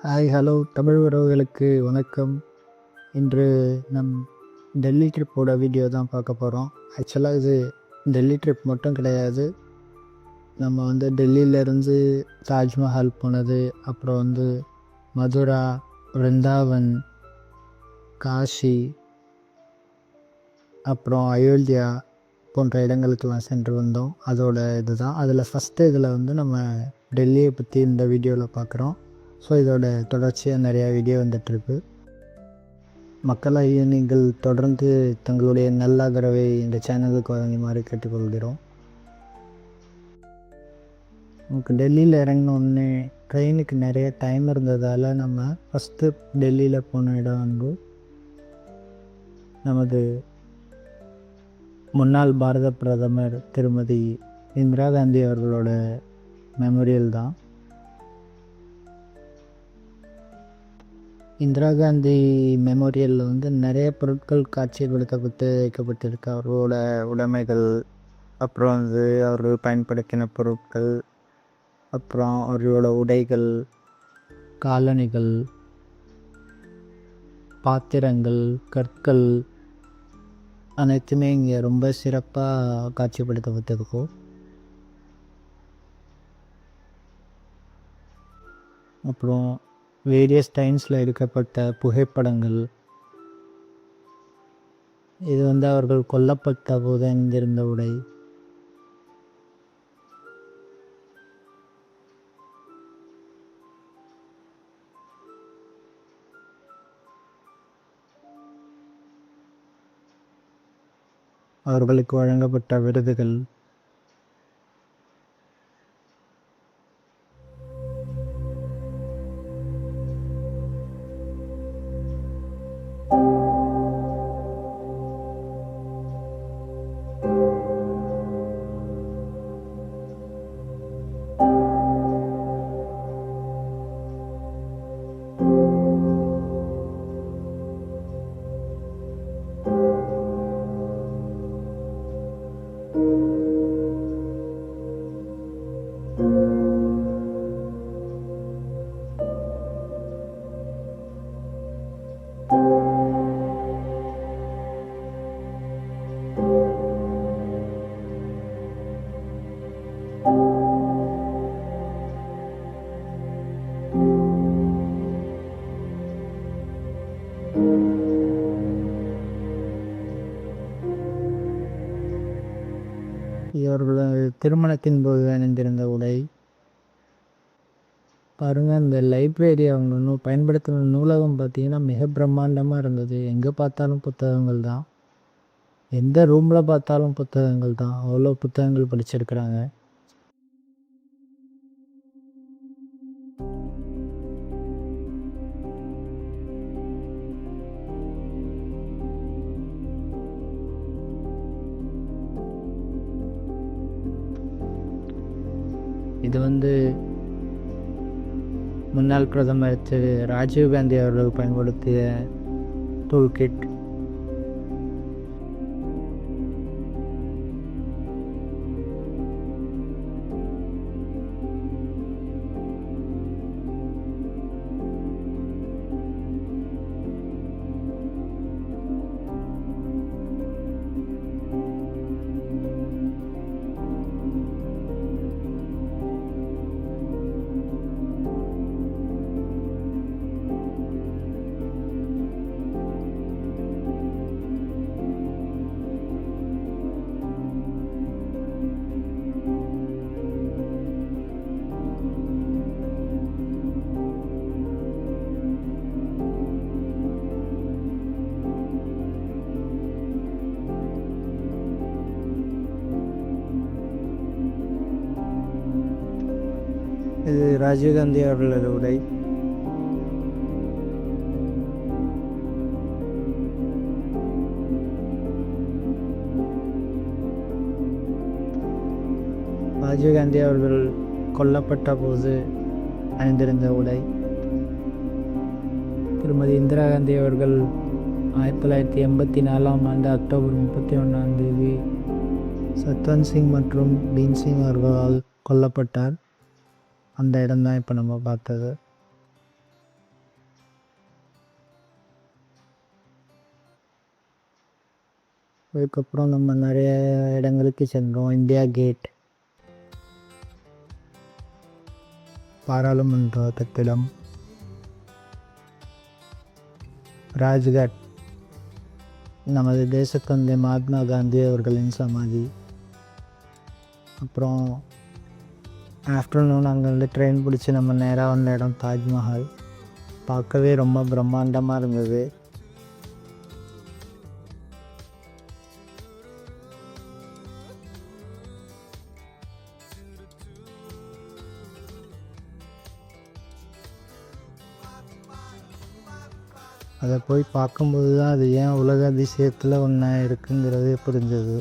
Hi hello Tamil உறவுகளுக்கு வணக்கம். இன்று நம் டெல்லி ட்ரிப்போட வீடியோ தான் பார்க்க போகிறோம். ஆக்சுவலாக இது டெல்லி ட்ரிப் மட்டும் கிடையாது. நம்ம டெல்லியிலேருந்து தாஜ்மஹால் போனது, அப்புறம் மதுரா, விருந்தாவன், காஷி, அப்புறம் அயோத்தியா போன்ற இடங்களுக்கெல்லாம் சென்று வந்தோம். அதோட இதுதான் அதில் ஃபஸ்ட்டு இதில் நம்ம டெல்லியை பற்றி இந்த வீடியோவில் பார்க்குறோம். ஸோ இதோட தொடர்ச்சியாக நிறையா வீடியோ வந்துட்டுருக்கு. மக்களாகிய நீங்கள் தொடர்ந்து தங்களுடைய நல்லாதரவை இந்த சேனலுக்கு வழங்குமாறு கேட்டுக்கொள்கிறோம். நமக்கு டெல்லியில் இறங்கினோடனே ட்ரெயினுக்கு நிறைய டைம் இருந்ததால் நம்ம ஃபஸ்ட்டு டெல்லியில் போன இடம் நமது முன்னாள் பாரத பிரதமர் திருமதி இந்திரா காந்தி அவர்களோட மெமோரியல் தான். இந்திரா காந்தி மெமோரியலில் நிறைய பொருட்கள் காட்சிப்படுத்தப்பட்டு வைக்கப்பட்டிருக்கு. அவர்களோட உடைமைகள், அப்புறம் அவர்கள் பயன்படுத்தின பொருட்கள், அப்புறம் அவர்களோட உடைகள், காலணிகள், பாத்திரங்கள், கற்கள் அனைத்துமே இங்கே ரொம்ப சிறப்பாக காட்சிப்படுத்தப்பட்டிருக்கும். அப்புறம் வேரியஸ் டைம்ஸில் எடுக்கப்பட்ட புகைப்படங்கள், இது அவர்கள் கொல்லப்பட்ட போது அணிந்திருந்த உடை. அவர்களுக்கு வழங்கப்பட்ட விருதுகள். இவர்கள் திருமணத்தின் போது அணிந்திருந்த உடை பாருங்கள். இந்த லைப்ரரி அவங்க இன்னும் பயன்படுத்தின நூலகம் பார்த்திங்கன்னா மிக பிரம்மாண்டமாக இருந்தது. எங்கே பார்த்தாலும் புத்தகங்கள் தான், எந்த ரூமில் பார்த்தாலும் புத்தகங்கள் தான். அவ்வளோ புத்தகங்கள் படிச்சிருக்கிறாங்க. இது முன்னாள் பிரதமர் திரு ராஜீவ்காந்தி அவர்கள் பயன்படுத்திய டூல் கிட். இது ராஜீவ்காந்தி அவர்களது உடை. ராஜீவ்காந்தி அவர்கள் கொல்லப்பட்ட போது அணிந்திருந்த உடை. திருமதி இந்திரா காந்தி அவர்கள் 1984 அக்டோபர் 31 சத்வந்த் சிங் மற்றும் பீன் சிங் அவர்களால் கொல்லப்பட்டார். அந்த இடம்தான் இப்போ நம்ம பார்த்தது. அதுக்கப்புறம் நம்ம நிறைய இடங்களுக்கு சென்றோம். இந்தியா கேட், பாராளுமன்ற கட்டிடம், ராஜ்காட், நமது தேசத்தந்தை மகாத்மா காந்தி அவர்களின் சமாதி. அப்புறம் ஆஃப்டர்நூன் அங்கேருந்து ட்ரெயின் பிடிச்சி நம்ம நேராக வந்த இடம் தாஜ்மஹால். பார்க்கவே ரொம்ப பிரம்மாண்டமாக இருந்தது. அதை போய் பார்க்கும்போது தான் அது ஏன் உலக அதிசயத்தில் ஒன்றா இருக்குங்கிறது புரிஞ்சது.